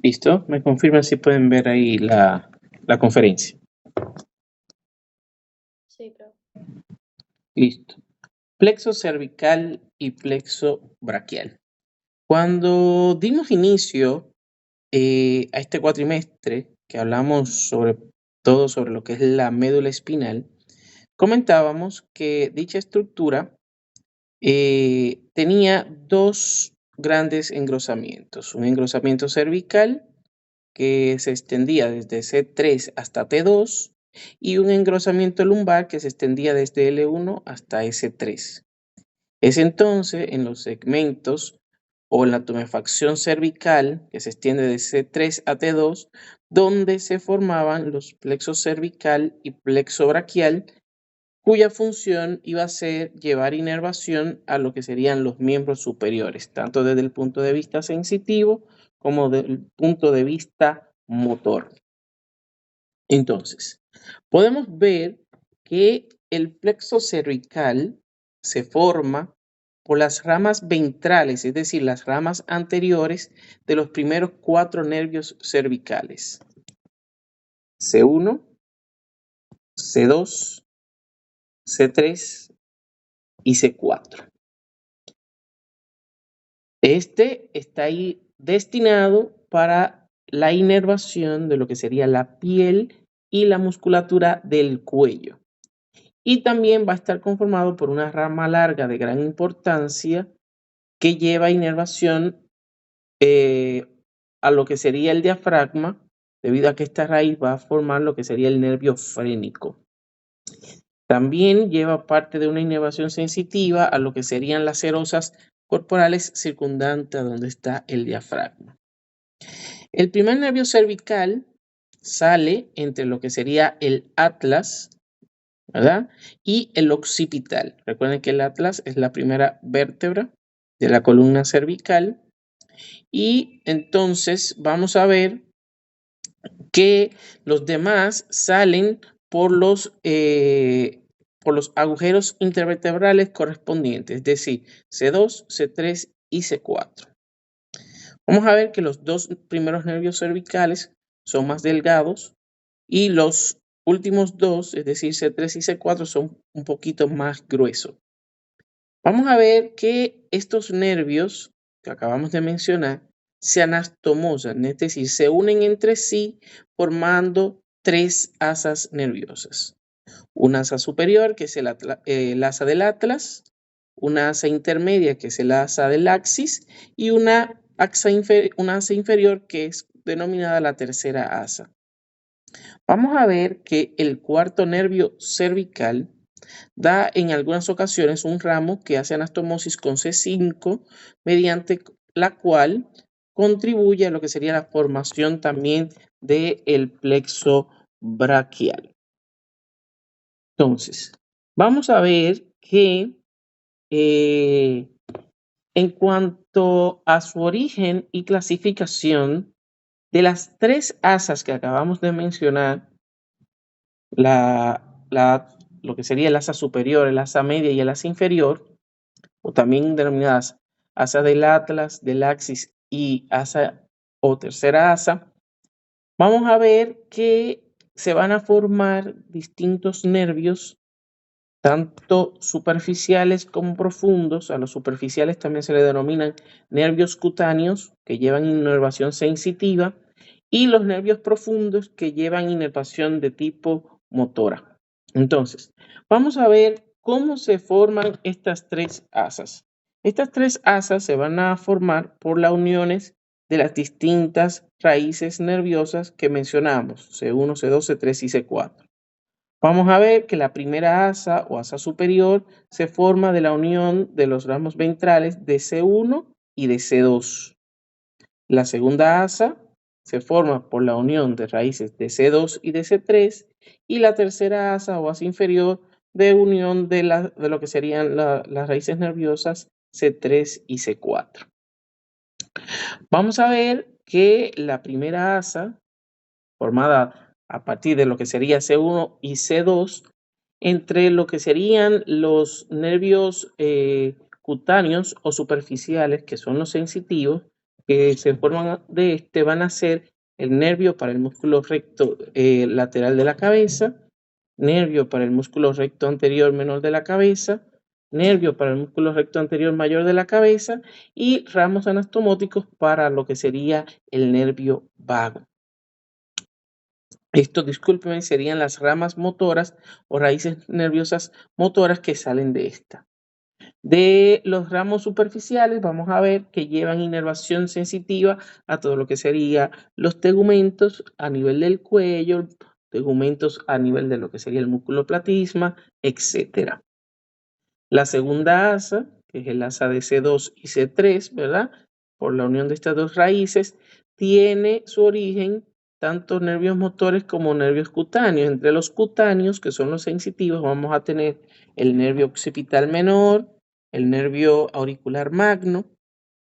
¿Listo? Me confirman si pueden ver ahí la conferencia. Sí, profe. Listo. Plexo cervical y plexo braquial. Cuando dimos inicio a este cuatrimestre, que hablamos sobre todo sobre lo que es la médula espinal, comentábamos que dicha estructura tenía dos grandes engrosamientos. Un engrosamiento cervical que se extendía desde C3 hasta T2 y un engrosamiento lumbar que se extendía desde L1 hasta S3. Es entonces en los segmentos o en la tumefacción cervical que se extiende de C3 a T2 donde se formaban los plexos cervical y plexo braquial, cuya función iba a ser llevar inervación a lo que serían los miembros superiores, tanto desde el punto de vista sensitivo como desde el punto de vista motor. Entonces, podemos ver que el plexo cervical se forma por las ramas ventrales, es decir, las ramas anteriores de los primeros 4 nervios cervicales. C1, C2, C3 y C4. Este está ahí destinado para la inervación de lo que sería la piel y la musculatura del cuello. Y también va a estar conformado por una rama larga de gran importancia que lleva inervación a lo que sería el diafragma, debido a que esta raíz va a formar lo que sería el nervio frénico. También lleva parte de una inervación sensitiva a lo que serían las serosas corporales circundantes a donde está el diafragma. El primer nervio cervical sale entre lo que sería el atlas, ¿verdad? Y el occipital. Recuerden que el atlas es la primera vértebra de la columna cervical. Y entonces vamos a ver que los demás salen por los agujeros intervertebrales correspondientes, es decir, C2, C3 y C4. Vamos a ver que los dos primeros nervios cervicales son más delgados y los últimos dos, es decir, C3 y C4, son un poquito más gruesos. Vamos a ver que estos nervios que acabamos de mencionar se anastomosan, es decir, se unen entre sí formando 3 asas nerviosas. Una asa superior, que es el asa del atlas, una asa intermedia, que es el asa del axis, y una asa inferior, que es denominada la tercera asa. Vamos a ver que el cuarto nervio cervical da en algunas ocasiones un ramo que hace anastomosis con C5, mediante la cual contribuye a lo que sería la formación también del plexo braquial. Entonces, vamos a ver que en cuanto a su origen y clasificación, de las 3 asas que acabamos de mencionar, lo que sería el asa superior, el asa media y el asa inferior, o también denominadas asa del atlas, del axis y asa o tercera asa, vamos a ver que se van a formar distintos nervios, tanto superficiales como profundos. A los superficiales también se le denominan nervios cutáneos, que llevan inervación sensitiva, y los nervios profundos, que llevan inervación de tipo motora. Entonces, vamos a ver cómo se forman estas 3 asas. Estas 3 asas se van a formar por las uniones de las distintas raíces nerviosas que mencionamos, C1, C2, C3 y C4. Vamos a ver que la primera asa o asa superior se forma de la unión de los ramos ventrales de C1 y de C2. La segunda asa se forma por la unión de raíces de C2 y de C3, y la tercera asa o asa inferior de unión de lo que serían las raíces nerviosas C3 y C4. Vamos a ver que la primera asa, formada a partir de lo que sería C1 y C2, entre lo que serían los nervios cutáneos o superficiales, que son los sensitivos, que se forman de este van a ser el nervio para el músculo recto lateral de la cabeza, nervio para el músculo recto anterior menor de la cabeza, nervio para el músculo recto anterior mayor de la cabeza y ramos anastomóticos para lo que sería el nervio vago. Esto, discúlpenme, serían las ramas motoras o raíces nerviosas motoras que salen de esta. De los ramos superficiales vamos a ver que llevan inervación sensitiva a todo lo que sería los tegumentos a nivel del cuello, tegumentos a nivel de lo que sería el músculo platisma, etc. La segunda asa, que es el asa de C2 y C3, ¿verdad? Por la unión de estas dos raíces, tiene su origen tanto nervios motores como nervios cutáneos. Entre los cutáneos, que son los sensitivos, vamos a tener el nervio occipital menor, el nervio auricular magno,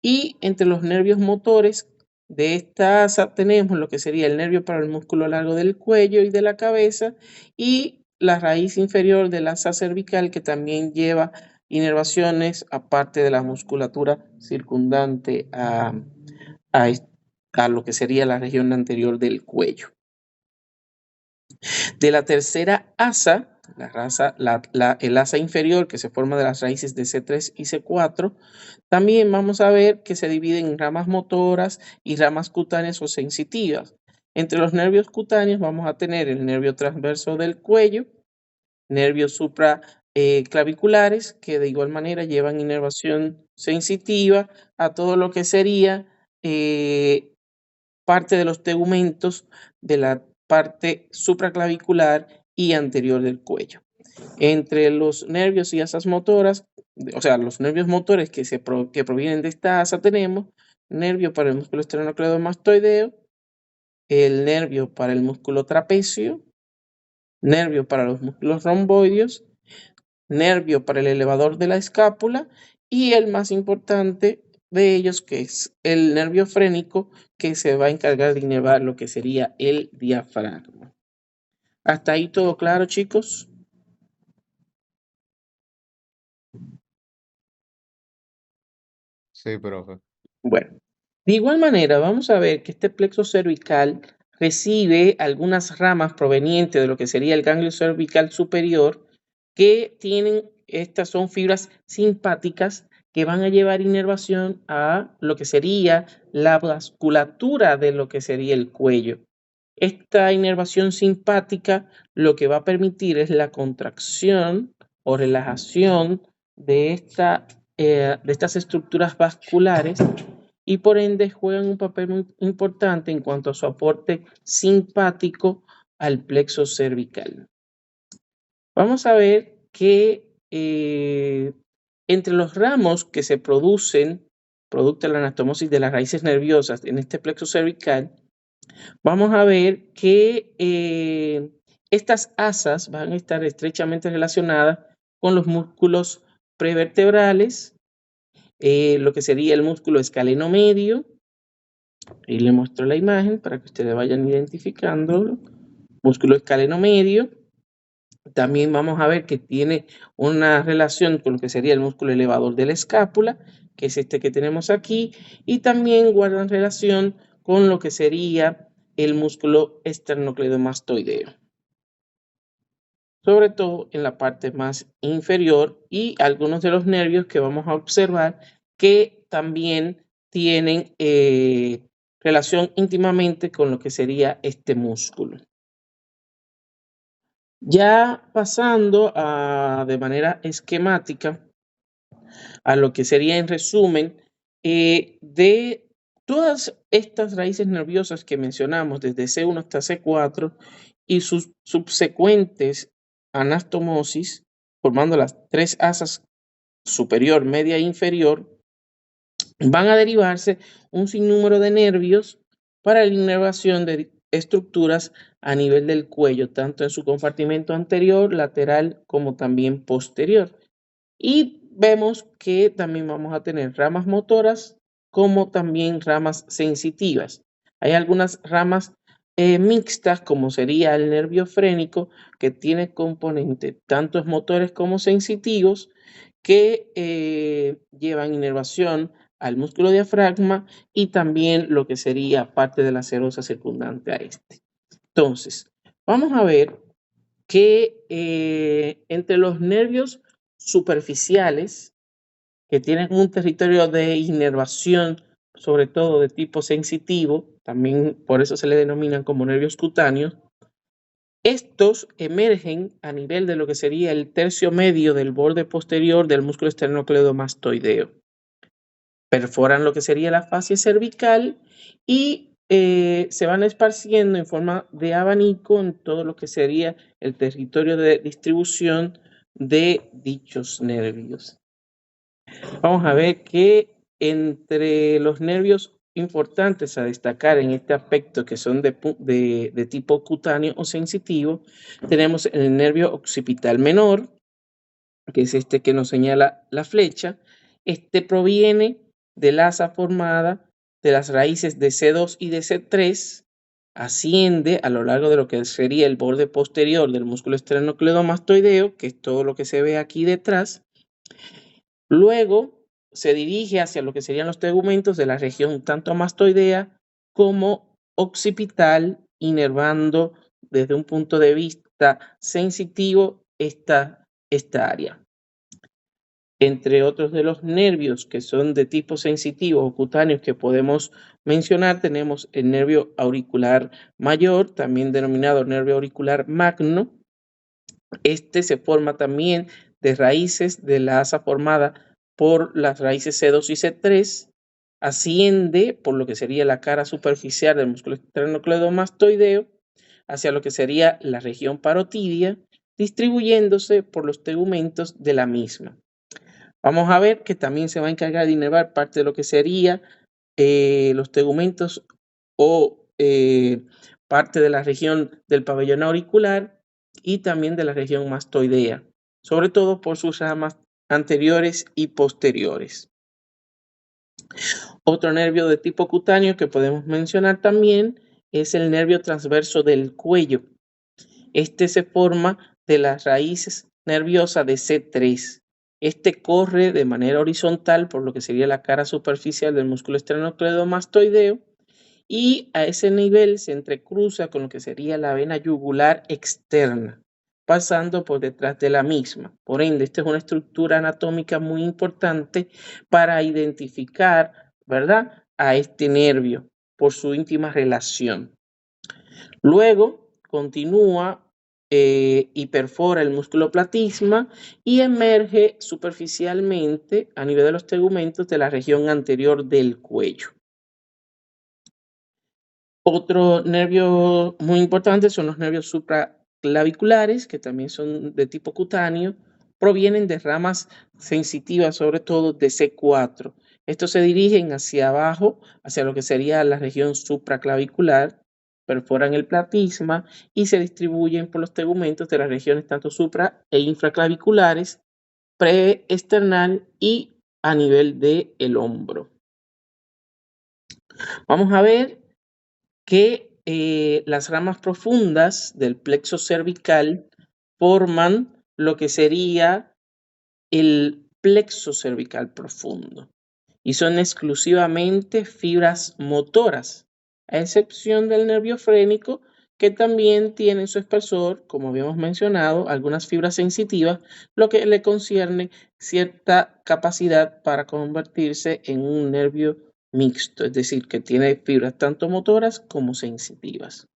y entre los nervios motores de esta asa tenemos lo que sería el nervio para el músculo largo del cuello y de la cabeza y la raíz inferior del asa cervical que también lleva inervaciones aparte de la musculatura circundante a lo que sería la región anterior del cuello. De la tercera asa, el asa inferior que se forma de las raíces de C3 y C4, también vamos a ver que se dividen en ramas motoras y ramas cutáneas o sensitivas. Entre los nervios cutáneos vamos a tener el nervio transverso del cuello, nervios supraclaviculares, que de igual manera llevan inervación sensitiva a todo lo que sería parte de los tegumentos de la parte supraclavicular y anterior del cuello. Entre los nervios y asas motoras, o sea, los nervios motores que provienen de esta asa tenemos nervio para el músculo esternocleidomastoideo, el nervio para el músculo trapecio, nervio para los músculos romboideos, nervio para el elevador de la escápula y el más importante de ellos, que es el nervio frénico, que se va a encargar de inervar lo que sería el diafragma. ¿Hasta ahí todo claro, chicos? Sí, profe. Bueno, de igual manera vamos a ver que este plexo cervical recibe algunas ramas provenientes de lo que sería el ganglio cervical superior que tienen, estas son fibras simpáticas que van a llevar inervación a lo que sería la vasculatura de lo que sería el cuello. Esta inervación simpática lo que va a permitir es la contracción o relajación de estas estructuras vasculares y por ende juegan un papel muy importante en cuanto a su aporte simpático al plexo cervical. Vamos a ver que entre los ramos que se producen, producto de la anastomosis de las raíces nerviosas en este plexo cervical, vamos a ver que estas asas van a estar estrechamente relacionadas con los músculos prevertebrales, lo que sería el músculo escaleno medio. Y le muestro la imagen para que ustedes vayan identificándolo. Músculo escaleno medio. También vamos a ver que tiene una relación con lo que sería el músculo elevador de la escápula, que es este que tenemos aquí, y también guardan relación con lo que sería el músculo esternocleidomastoideo, sobre todo en la parte más inferior, y algunos de los nervios que vamos a observar que también tienen relación íntimamente con lo que sería este músculo. Ya pasando de manera esquemática a lo que sería en resumen de todas estas raíces nerviosas que mencionamos desde C1 hasta C4 y sus subsecuentes anastomosis, formando las tres asas superior, media e inferior, van a derivarse un sinnúmero de nervios para la inervación de estructuras a nivel del cuello, tanto en su compartimento anterior, lateral, como también posterior. Y vemos que también vamos a tener ramas motoras como también ramas sensitivas. Hay algunas ramas mixtas, como sería el nervio frénico, que tiene componentes tanto motores como sensitivos, que llevan inervación al músculo diafragma y también lo que sería parte de la serosa circundante a este. Entonces, vamos a ver que entre los nervios superficiales, que tienen un territorio de inervación, sobre todo de tipo sensitivo, también por eso se le denominan como nervios cutáneos, estos emergen a nivel de lo que sería el tercio medio del borde posterior del músculo esternocleidomastoideo. Perforan lo que sería la fascia cervical y se van esparciendo en forma de abanico en todo lo que sería el territorio de distribución de dichos nervios. Vamos a ver que entre los nervios importantes a destacar en este aspecto, que son de tipo cutáneo o sensitivo, tenemos el nervio occipital menor, que es este que nos señala la flecha. Este proviene del asa formada de las raíces de C2 y de C3, asciende a lo largo de lo que sería el borde posterior del músculo esternocleidomastoideo, que es todo lo que se ve aquí detrás. Luego se dirige hacia lo que serían los tegumentos de la región tanto mastoidea como occipital, inervando desde un punto de vista sensitivo esta área. Entre otros de los nervios que son de tipo sensitivo o cutáneos que podemos mencionar, tenemos el nervio auricular mayor, también denominado nervio auricular magno. Este se forma también de raíces de la asa formada por las raíces C2 y C3, asciende por lo que sería la cara superficial del músculo esternocleidomastoideo hacia lo que sería la región parotidia, distribuyéndose por los tegumentos de la misma. Vamos a ver que también se va a encargar de inervar parte de lo que sería los tegumentos o parte de la región del pabellón auricular y también de la región mastoidea, sobre todo por sus ramas anteriores y posteriores. Otro nervio de tipo cutáneo que podemos mencionar también es el nervio transverso del cuello. Este se forma de las raíces nerviosas de C3. Este corre de manera horizontal por lo que sería la cara superficial del músculo esternocleidomastoideo y a ese nivel se entrecruza con lo que sería la vena yugular externa, pasando por detrás de la misma. Por ende, esta es una estructura anatómica muy importante para identificar, ¿verdad?, a este nervio por su íntima relación. Luego continúa y perfora el músculo platisma y emerge superficialmente a nivel de los tegumentos de la región anterior del cuello. Otro nervio muy importante son los nervios supraclaviculares, que también son de tipo cutáneo, provienen de ramas sensitivas, sobre todo de C4. Estos se dirigen hacia abajo, hacia lo que sería la región supraclavicular, perforan el platisma y se distribuyen por los tegumentos de las regiones tanto supra e infraclaviculares, preesternal y a nivel del hombro. Vamos a ver que las ramas profundas del plexo cervical forman lo que sería el plexo cervical profundo y son exclusivamente fibras motoras, a excepción del nervio frénico, que también tiene en su espesor, como habíamos mencionado, algunas fibras sensitivas, lo que le concierne cierta capacidad para convertirse en un nervio mixto, es decir, que tiene fibras tanto motoras como sensitivas.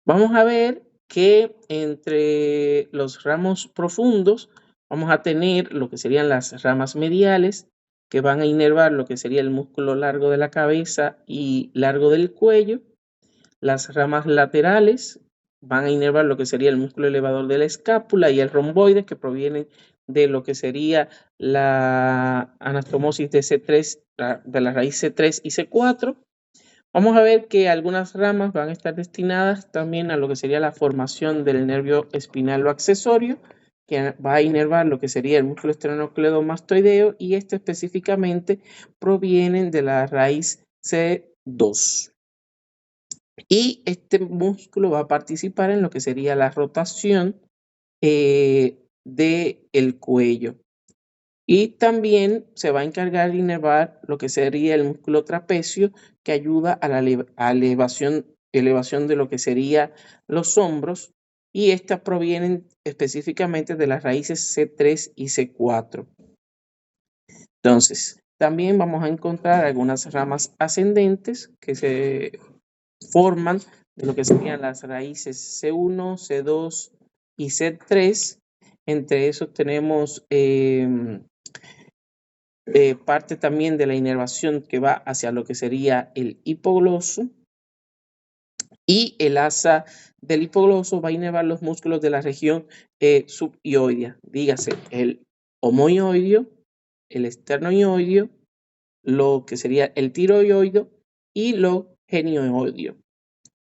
Vamos a ver que entre los ramos profundos vamos a tener lo que serían las ramas mediales, que van a inervar lo que sería el músculo largo de la cabeza y largo del cuello. Las ramas laterales van a inervar lo que sería el músculo elevador de la escápula y el romboide, que provienen de lo que sería la anastomosis de C3, de la raíz C3 y C4. Vamos a ver que algunas ramas van a estar destinadas también a lo que sería la formación del nervio espinal o accesorio, que va a inervar lo que sería el músculo esternocleidomastoideo, y este específicamente provienen de la raíz C2. Y este músculo va a participar en lo que sería la rotación del cuello. Y también se va a encargar de inervar lo que sería el músculo trapecio, que ayuda a la elevación de lo que serían los hombros, y estas provienen específicamente de las raíces C3 y C4. Entonces, también vamos a encontrar algunas ramas ascendentes que se forman de lo que serían las raíces C1, C2 y C3. Entre esos tenemos parte también de la inervación que va hacia lo que sería el hipogloso, y el asa del hipogloso va a inervar los músculos de la región subhioidea, dígase el homoioideo, el esternoioideo, lo que sería el tiroideo y lo genioideo,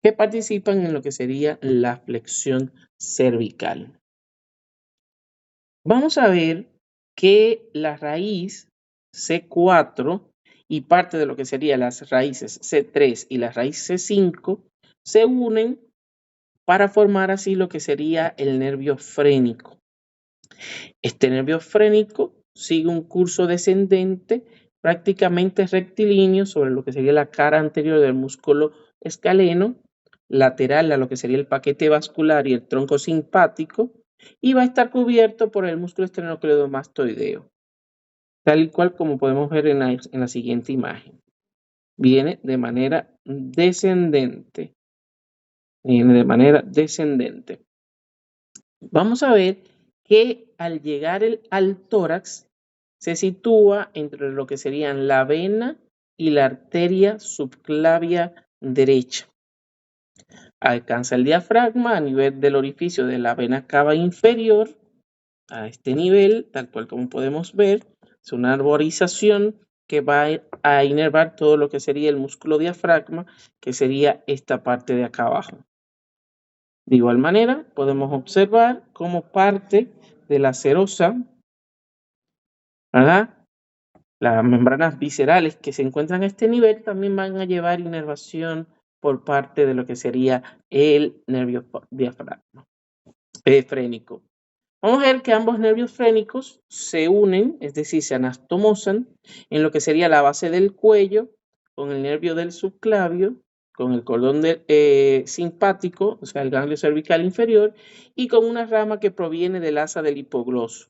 que participan en lo que sería la flexión cervical. Vamos a ver que la raíz C4 y parte de lo que serían las raíces C3 y la raíz C5 se unen para formar así lo que sería el nervio frénico. Este nervio frénico sigue un curso descendente prácticamente rectilíneo sobre lo que sería la cara anterior del músculo escaleno, lateral a lo que sería el paquete vascular y el tronco simpático, y va a estar cubierto por el músculo esternocleidomastoideo, tal y cual como podemos ver en la siguiente imagen. Viene de manera descendente. Vamos a ver que al llegar al tórax se sitúa entre lo que serían la vena y la arteria subclavia derecha. Alcanza el diafragma a nivel del orificio de la vena cava inferior. A este nivel, tal cual como podemos ver, es una arborización que va a inervar todo lo que sería el músculo diafragma, que sería esta parte de acá abajo. De igual manera, podemos observar como parte de la serosa, ¿verdad? Las membranas viscerales que se encuentran a este nivel también van a llevar inervación por parte de lo que sería el nervio frénico. Vamos a ver que ambos nervios frénicos se unen, es decir, se anastomosan en lo que sería la base del cuello, con el nervio del subclavio, con el cordón simpático, o sea, el ganglio cervical inferior, y con una rama que proviene del asa del hipogloso.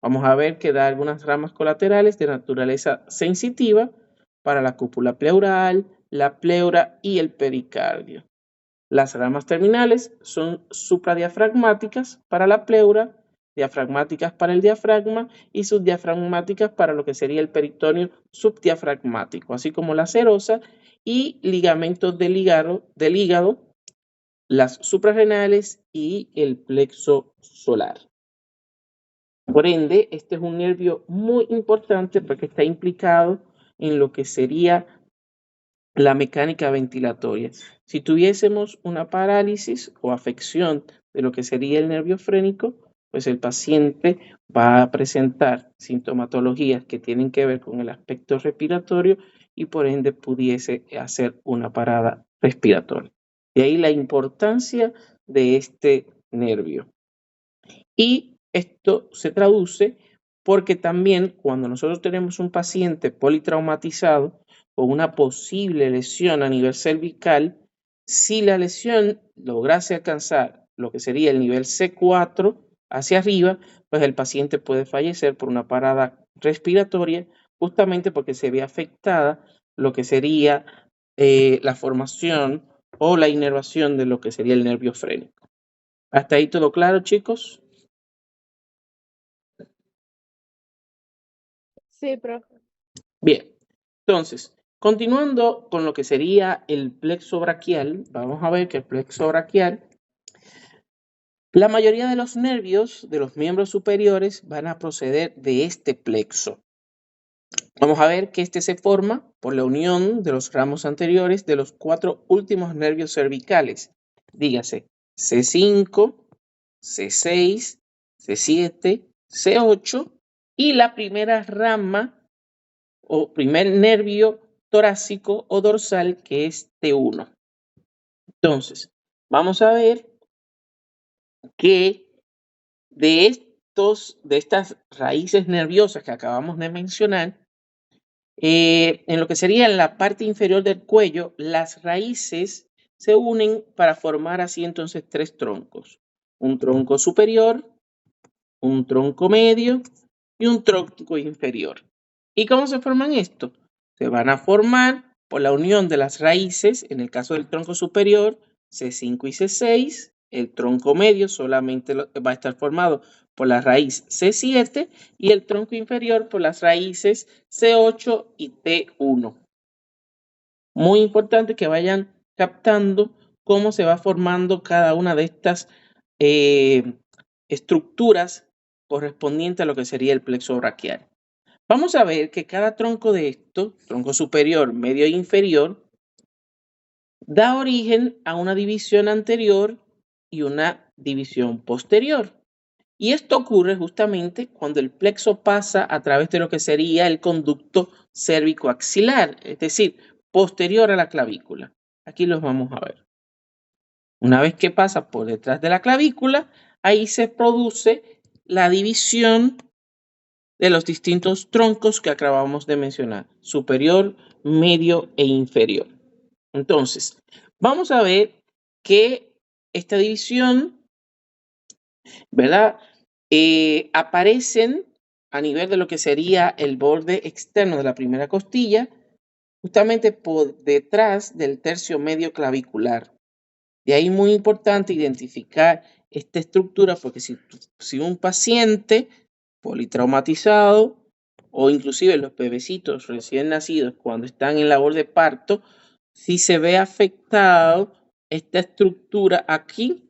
Vamos a ver que da algunas ramas colaterales de naturaleza sensitiva para la cúpula pleural, la pleura y el pericardio. Las ramas terminales son supradiafragmáticas para la pleura, diafragmáticas para el diafragma y subdiafragmáticas para lo que sería el peritoneo subdiafragmático, así como la serosa y ligamentos del hígado, las suprarrenales y el plexo solar. Por ende, este es un nervio muy importante porque está implicado en lo que sería la mecánica ventilatoria. Si tuviésemos una parálisis o afección de lo que sería el nervio frénico, pues el paciente va a presentar sintomatologías que tienen que ver con el aspecto respiratorio y por ende pudiese hacer una parada respiratoria. De ahí la importancia de este nervio. Y esto se traduce porque también cuando nosotros tenemos un paciente politraumatizado con una posible lesión a nivel cervical, si la lesión lograse alcanzar lo que sería el nivel C4 hacia arriba, pues el paciente puede fallecer por una parada respiratoria, justamente porque se ve afectada lo que sería la formación o la inervación de lo que sería el nervio frénico. ¿Hasta ahí todo claro, chicos? Sí, profe. Bien, entonces, continuando con lo que sería el plexo braquial, vamos a ver que el plexo braquial, la mayoría de los nervios de los miembros superiores van a proceder de este plexo. Vamos a ver que este se forma por la unión de los ramos anteriores de los 4 últimos nervios cervicales, dígase C5, C6, C7, C8 y la primera rama o primer nervio torácico o dorsal, que es T1. Entonces, vamos a ver que de estas raíces nerviosas que acabamos de mencionar, en lo que sería en la parte inferior del cuello, las raíces se unen para formar así entonces 3 troncos. Un tronco superior, un tronco medio y un tronco inferior. ¿Y cómo se forman estos? Se van a formar por la unión de las raíces, en el caso del tronco superior, C5 y C6. El tronco medio solamente va a estar formado por la raíz C7 y el tronco inferior por las raíces C8 y T1. Muy importante que vayan captando cómo se va formando cada una de estas estructuras correspondiente a lo que sería el plexo braquial. Vamos a ver que cada tronco de estos, tronco superior, medio e inferior, da origen a una división anterior y una división posterior. Y esto ocurre justamente cuando el plexo pasa a través de lo que sería el conducto cérvico-axilar, es decir, posterior a la clavícula. Aquí los vamos a ver. Una vez que pasa por detrás de la clavícula, ahí se produce la división de los distintos troncos que acabamos de mencionar, superior, medio e inferior. Entonces, vamos a ver que esta división, ¿verdad? Aparecen a nivel de lo que sería el borde externo de la primera costilla, justamente por detrás del tercio medio clavicular. De ahí muy importante identificar esta estructura porque si un paciente politraumatizado o inclusive los bebecitos recién nacidos cuando están en labor de parto, si se ve afectado esta estructura aquí,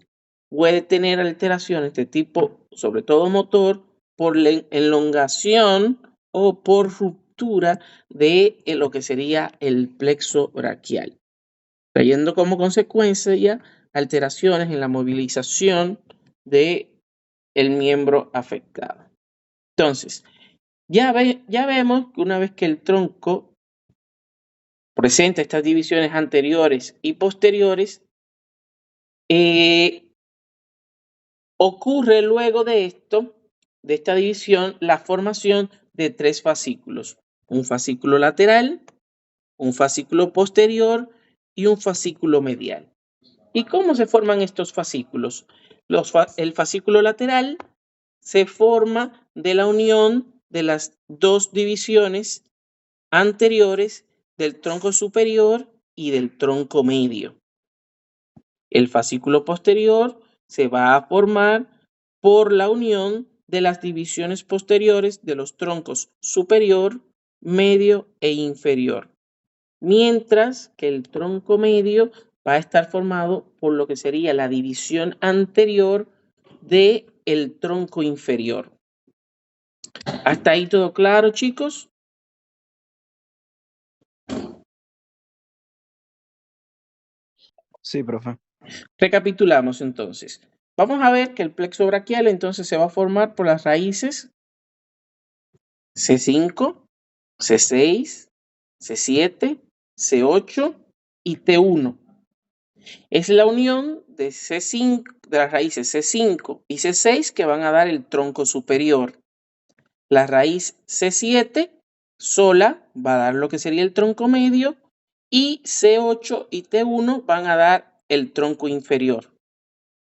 puede tener alteraciones de tipo, sobre todo motor, por la elongación o por ruptura de lo que sería el plexo braquial, trayendo como consecuencia alteraciones en la movilización del miembro afectado. Entonces, ya vemos que una vez que el tronco presenta estas divisiones anteriores y posteriores, ocurre luego de esta división, la formación de 3 fascículos. Un fascículo lateral, un fascículo posterior y un fascículo medial. ¿Y cómo se forman estos fascículos? El fascículo lateral se forma de la unión de las 2 divisiones anteriores del tronco superior y del tronco medio. El fascículo posterior se va a formar por la unión de las divisiones posteriores de los troncos superior, medio e inferior, mientras que el tronco medio va a estar formado por lo que sería la división anterior del tronco inferior. ¿Hasta ahí todo claro, chicos? Sí, profe. Recapitulamos entonces. Vamos a ver que el plexo braquial entonces se va a formar por las raíces C5, C6, C7, C8 y T1. Es la unión de C5, de las raíces C5 y C6 que van a dar el tronco superior. La raíz C7 sola va a dar lo que sería el tronco medio y C8 y T1 van a dar el tronco inferior.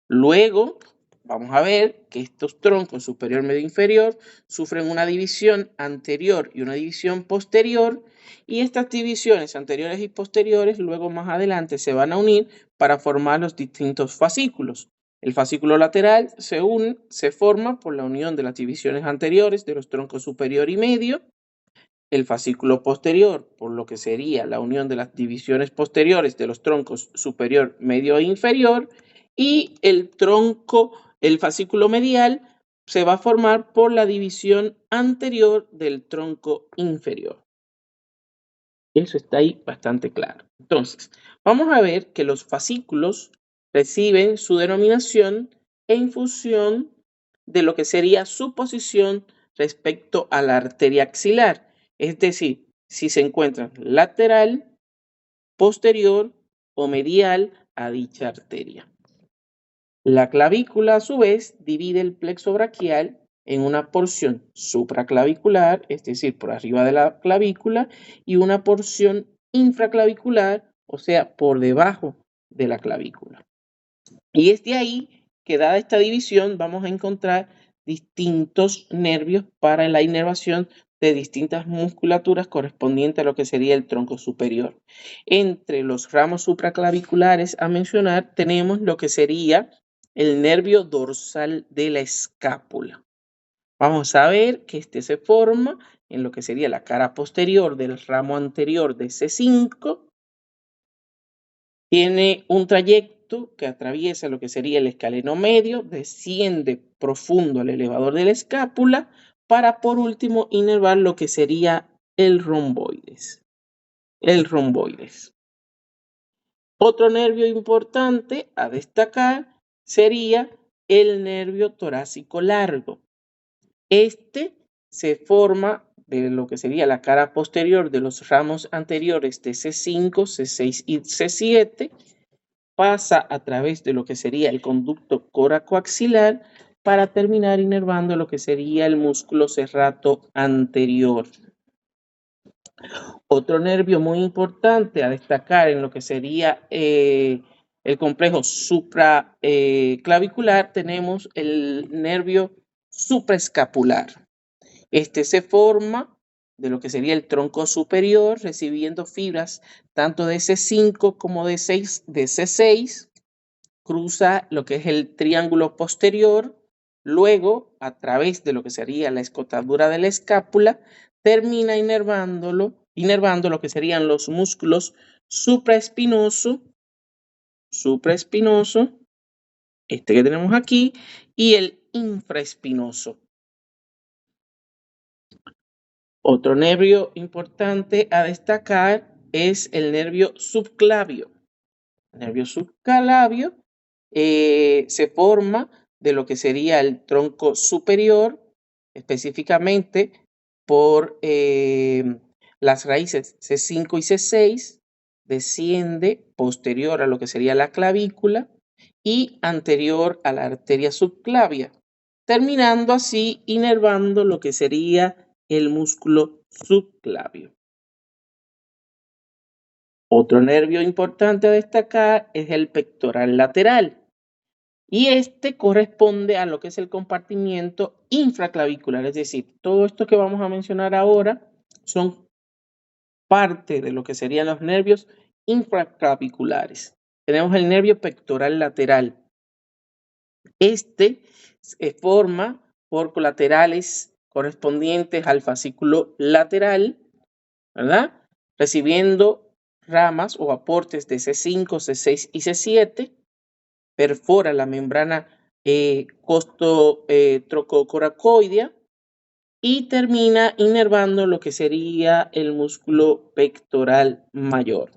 Luego, vamos a ver que estos troncos superior, medio e inferior sufren una división anterior y una división posterior, y estas divisiones anteriores y posteriores luego más adelante se van a unir para formar los distintos fascículos. El fascículo lateral se forma por la unión de las divisiones anteriores de los troncos superior y medio. El fascículo posterior, por lo que sería la unión de las divisiones posteriores de los troncos superior, medio e inferior, y el fascículo medial se va a formar por la división anterior del tronco inferior. Eso está ahí bastante claro. Entonces, vamos a ver que los fascículos reciben su denominación en función de lo que sería su posición respecto a la arteria axilar. Es decir, si se encuentran lateral, posterior o medial a dicha arteria. La clavícula, a su vez, divide el plexo braquial en una porción supraclavicular, es decir, por arriba de la clavícula, y una porción infraclavicular, o sea, por debajo de la clavícula. Y es de ahí que, dada esta división, vamos a encontrar distintos nervios para la inervación de distintas musculaturas correspondientes a lo que sería el tronco superior. Entre los ramos supraclaviculares a mencionar tenemos lo que sería el nervio dorsal de la escápula. Vamos a ver que este se forma en lo que sería la cara posterior del ramo anterior de C5. Tiene un trayecto que atraviesa lo que sería el escaleno medio, desciende profundo al elevador de la escápula para por último inervar lo que sería el romboides. Otro nervio importante a destacar sería el nervio torácico largo. Este se forma de lo que sería la cara posterior de los ramos anteriores de C5, C6 y C7, pasa a través de lo que sería el conducto coracoaxilar para terminar inervando lo que sería el músculo serrato anterior. Otro nervio muy importante a destacar en lo que sería el complejo supraclavicular, tenemos el nervio supraescapular. Este se forma de lo que sería el tronco superior, recibiendo fibras tanto de C5 como de C6, cruza lo que es el triángulo posterior, luego a través de lo que sería la escotadura de la escápula, termina inervando lo que serían los músculos supraespinoso, este que tenemos aquí, y el infraespinoso. Otro nervio importante a destacar es el nervio subclavio. El nervio subclavio se forma de lo que sería el tronco superior, específicamente por las raíces C5 y C6, desciende posterior a lo que sería la clavícula y anterior a la arteria subclavia, terminando así inervando lo que sería el músculo subclavio. Otro nervio importante a destacar es el pectoral lateral, y este corresponde a lo que es el compartimiento infraclavicular, es decir, todo esto que vamos a mencionar ahora son parte de lo que serían los nervios infraclaviculares. Tenemos el nervio pectoral lateral. Este se forma por colaterales correspondientes al fascículo lateral, ¿verdad? Recibiendo ramas o aportes de C5, C6 y C7, perfora la membrana costotrococoracoidea y termina inervando lo que sería el músculo pectoral mayor.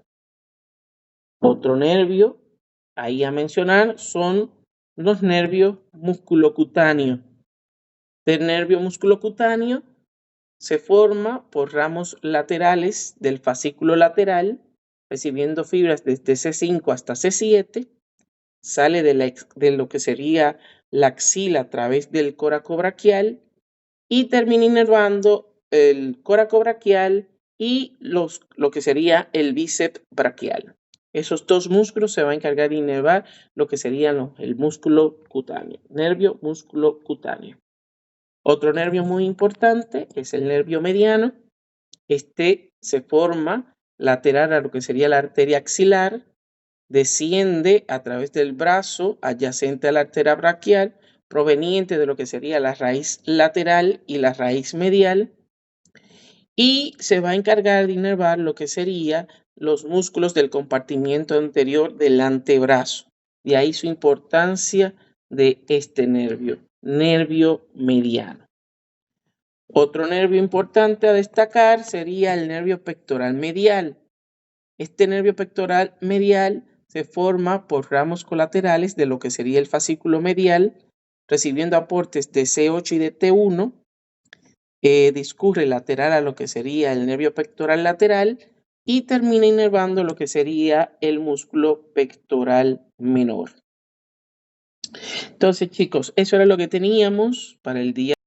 Otro nervio ahí a mencionar son los nervios musculocutáneos. El nervio musculocutáneo se forma por ramos laterales del fascículo lateral, recibiendo fibras desde C5 hasta C7, sale de lo que sería la axila a través del coracobraquial y termina inervando el coracobraquial y lo que sería el bíceps braquial. Esos dos músculos se van a encargar de inervar lo que sería el músculo cutáneo, nervio músculo cutáneo. Otro nervio muy importante es el nervio mediano. Este se forma lateral a lo que sería la arteria axilar, desciende a través del brazo adyacente a la arteria braquial, proveniente de lo que sería la raíz lateral y la raíz medial, y se va a encargar de inervar lo que sería los músculos del compartimiento anterior del antebrazo. De ahí su importancia de este nervio mediano. Otro nervio importante a destacar sería el nervio pectoral medial. Este nervio pectoral medial se forma por ramos colaterales de lo que sería el fascículo medial, recibiendo aportes de C8 y de T1, discurre lateral a lo que sería el nervio pectoral lateral y termina inervando lo que sería el músculo pectoral menor. Entonces, chicos, eso era lo que teníamos para el día.